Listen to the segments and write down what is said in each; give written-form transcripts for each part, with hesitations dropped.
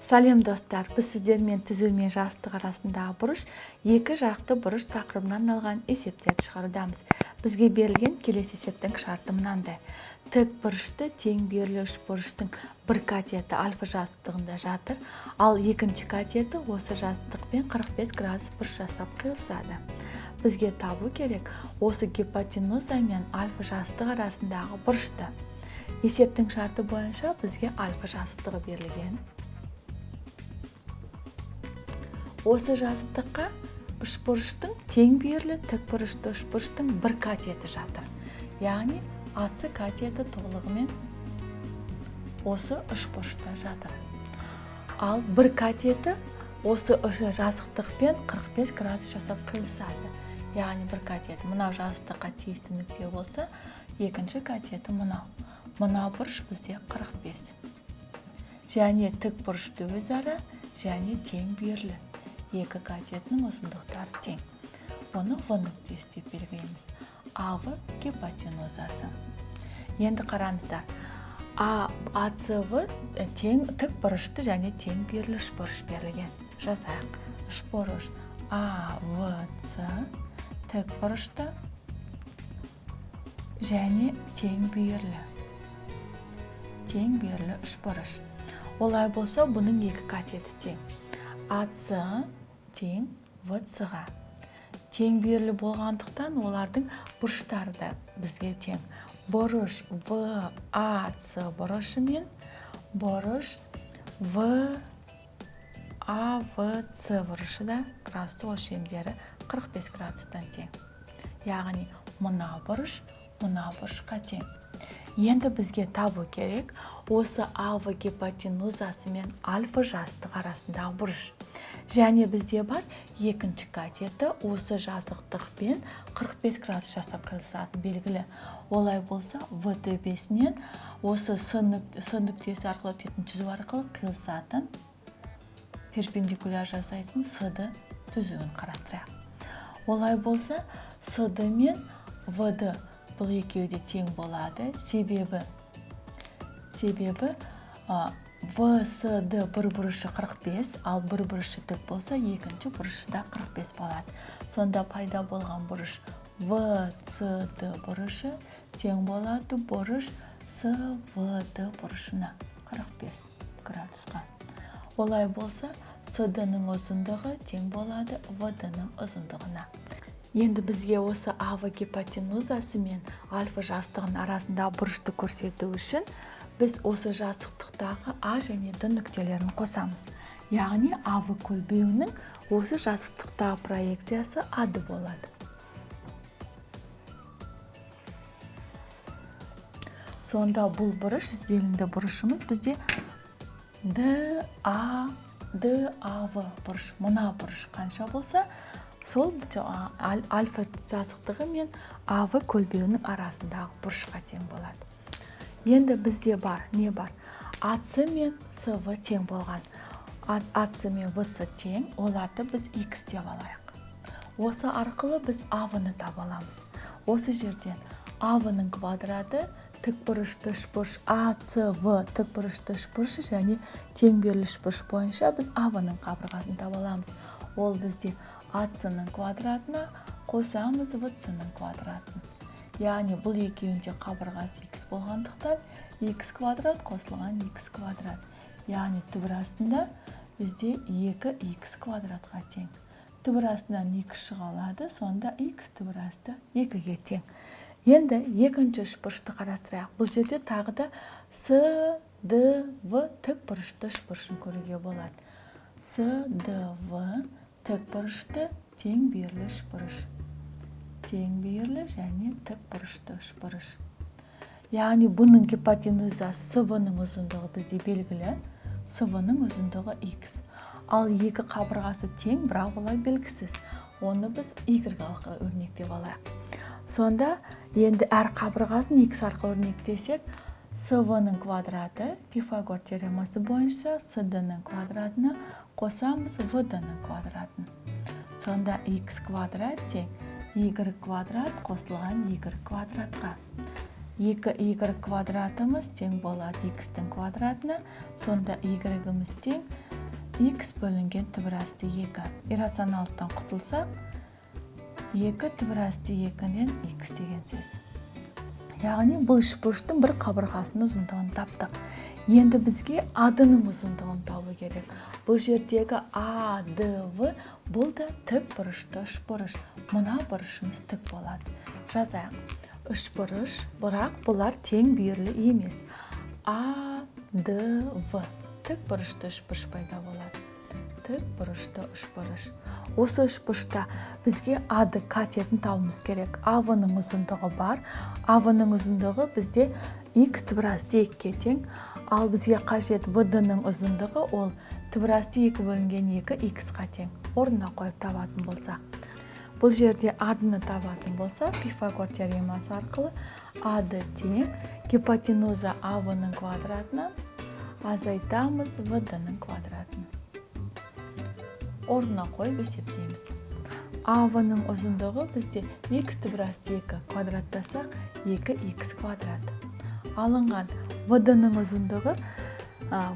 Сәлем достар, біз сіздермен түзу мен жастық арасындағы бұрыш, екі жақты бұрыш тақырыбынан алған есептерді шығарудамыз. Бізге берілген келесі есептің шарты мынандай. Тік бұрышты тең берілі үш бұрыштың бір катеті альфа жастығында жатыр, ал екінші катеті осы жастықпен 45 градус бұрыш жасап қиылысады. Бізге табу керек осы гипотенуза мен альфа жастығы арасындағы бұрышты. Есептің шарты бойынша бізге альфа жастығы берілген. Осы жастыққа үшбұрыштың тең берілі тік бұрышты үшбұрыштың бір катеті жатыр. Яғни АС катеті толығымен осы үшбұрышта жатыр. Ал бір катеті осы жазықтықпен 45 градус жасап қиылысады. Яғни бір катеті мынау жазықтыққа тиісті нүкте болса, екінші катеті мынау. Мынау бұрыш бізде 45. Және тік бұрышты өзара және тең берілі. Екі катетінің ұзындықтары тең. Оны В нүктесі деп белгілейміз. АВ гипотенузасы. Енді қараңыздар. АЦВ тең тік бұрышты және тең берілі үшбұрыш берілген. Жазайық. Үшбұрыш АВЦ тік бұрышты және тең берілі. Тең берілі үшбұрыш. Олай болса, бұның екі катеті тең. АЦ тең ВЦ-ға. Тең берілі болғандықтан олардың бұрыштары да бізге тең. Бұрыш ВАЦ бұрышы мен бұрыш ВАВЦ бұрышы да градустық өлшемдері 45 градустан тең. Яғни мынау бұрышқа тең. Енді бізге табу керек осы АВ гипотенузасы мен альфа жастығы арасындағы бұрыш. Және бізде бар екінші катеті осы жазықтықпен 45 градус жасап қиылысатын белгілі. Олай болса, В төбесінен осы С нүктесі арқылы өтетін түзу арқылы қиылысатын перпендикуляр жасайтын С-ді түзуін қарастырайық. Олай болса, С-ді мен В-ді бұл екеуі де тең болады. Себебі ВС-ді бір бұрышы 45, ал бір бұрышы тік болса, екінші бұрышы да 45 болады. Сонда пайда болған бұрыш ВС-ді бұрышы тең болады бұрыш СВ-ді бұрышына 45 градусқа. Олай болса, С-дінің ұзындығы тең болады В-дінің ұзындығына. Енді бізге осы АВ гипотенузасы мен альфа жастығының арасында бұрышты көрсету үшін біз осы жазықтықтағы А және Д нүктелерін қосамыз. Яғни АВ көлбеуінің осы жазықтықтағы проекциясы АД болады. Сонда бұл бұрыш, ізделінді бұрышымыз бізде ДАВ бұрыш. Мына бұрыш қанша болса, сол альфа жазықтығы мен АВ көлбеуінің арасындағы бұрышқа тең болады. Енді бізде не бар? АЦ мен СВ тең болған. АЦ мен ВЦ тең, оларды біз X деп алайық. Осы арқылы біз АВ-ны таба аламыз. Осы жерден АВ-ның квадраты тік бұрышты үшбұрыш АЦВ тік бұрышты үшбұрышы және тең берілі үшбұрыш бойынша біз АВ-ның қабырғасын таба аламыз. Ол бізде АЦ-ның квадратына қосамыз ВЦ-ның квадратын. Яғни бұл екеуінде қабырғасы X болғандықтан X квадрат қосылған X квадрат. Яғни түбір астында бізде 2X квадратқа тең. Түбір астынан 2 шыға алады, сонда X түбір асты 2-ге тең. Енді екінші үшбұрышты қарастырайық. Бұл жерде тағы да СДВ тік бұрышты үшбұрышын көруге болады. СДВ тік бұрышты тең берілі үшбұрыш. Тең берілі және тік бұрышты үшбұрыш. Яғни бұның гипотенузасы СВ-ның ұзындығы бізде белгілі. СВ-ның ұзындығы X. Ал екі қабырғасы тең, бірақ олай белгісіз. Оны біз Y арқылы өрнектеп алайық. Сонда енді әр қабырғасын X арқылы өрнектесек, СВ-ның квадраты Пифагор теоремасы бойынша СД-ның квадратына қосамыз ВД-ның квадратын. Сонда X квадрат тең Y квадрат қосылған Y квадратқа. 2y квадратымыз тең болады x-тің квадратына, сонда y-іміз тең x бөлінген түбір асты 2. Иррационалдықтан құтылсақ, 2 түбір асты 2-ден x деген сөз. Яғни бұл үшбұрыштың бір қабырғасының ұзындығын таптық. Енді бізге AD-ның ұзындығын табу керек. Бұл жердегі ADV бұл да тік бұрышты үшбұрыш. Мына бұрышымыз тік болады. Жазайық. Үшбұрыш, бірақ бұлар тең бүйірлі емес. ADV тік бұрышты үшбұрыш пайда болады. Тік бұрышты үшбұрыш. Осы үшбұрышта бізге AD катетін табуымыз керек. AV-ның ұзындығы бар. AV-ның ұзындығы бізде x түбір асты 2-ге тең. Ал бізге қажет VD-ның ұзындығы ол түбір асты 2 бөлінген 2 x-ға тең. Орнына қойып табатын болса. Бұл жерде AD-ны табатын болса, Пифагор теоремасы арқылы AD тең гипотенуза AV-ның квадратынан азайтамыз VD-ның квадратын. Орнына қойып есептейміз. AV-ның ұзындығы бізде x түбір асты 2 квадраттасақ 2x квадрат. Алынған VD-ның ұзындығы,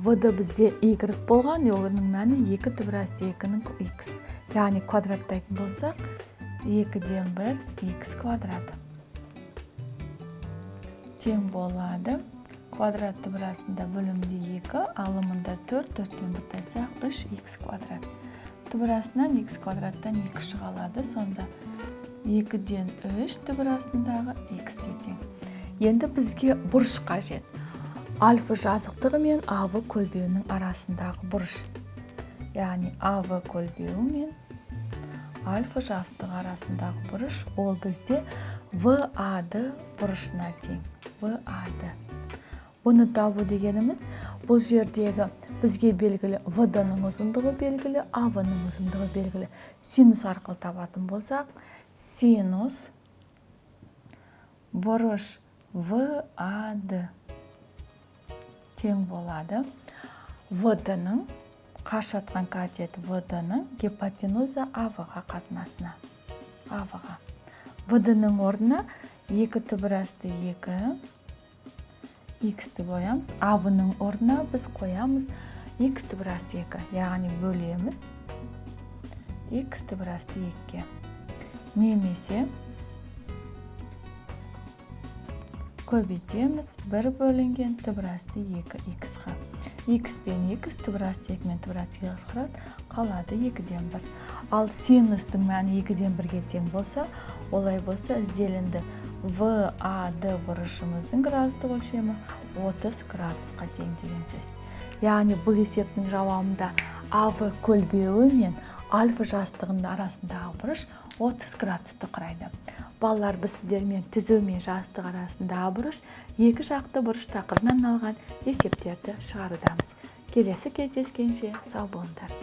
VD бізде y болған, оның мәні 2 түбір асты 2-ның x. Яғни квадраттайтын болсақ, 2-ден 1 x квадрат. Тең болады. Квадрат түбір астында бөлімде 2, алымында 4, 4-тен 1 тайсақ 3x квадрат. Түбір астынан x квадраттан 2 шығалады, сонда 2-ден 3 түбір астындағы x-ге тең. Енді бізге бұрыш қажет. Альфа жазықтығы мен AV көлбеуінің арасындағы бұрыш. Яғни AV көлбеуі мен альфа жазықтығы арасындағы бұрыш ол бізде VAD бұрышына тең. VAD. Бұны табу дегеніміз, бұл жердегі бізге белгілі VD-ның ұзындығы белгілі, AV-ның ұзындығы белгілі. Синус арқылы табатын болсақ, синус бұрыш VAD тең болады. VD-ның қарсы жатқан катет VD-ның гипотенуза AV-ға қатынасына. AV-ға. VD-ның орнына 2 түбір асты 2 x-ті қоямыз. AV-ның орнына біз қоямыз x түбір асты 2. Яғни бөлеміз x түбір асты 2-ге. Немесе көбейтеміз 1 бөлінген түбір асты 2 x-ға. X пен x түбір асты 2 мен түбір асты 2 қысқарады, қалады 2-ден 1. Ал синустың мәні 2-ден 1-ге тең болса, олай болса ізделінді VAD бұрышымыздың градустық өлшемі 30 градусқа тең деген сөз. Яғни бұл есептің жауабында AV көлбеуі мен альфа жазықтығының арасындағы бұрыш 30 градусты құрайды. Балалар, біз сіздермен түзу мен жазықтық арасындағы бұрыш, екі жақты бұрыш тақырыбынан алған есептерді шығарудамыз. Келесі кездескенше сау болыңдар.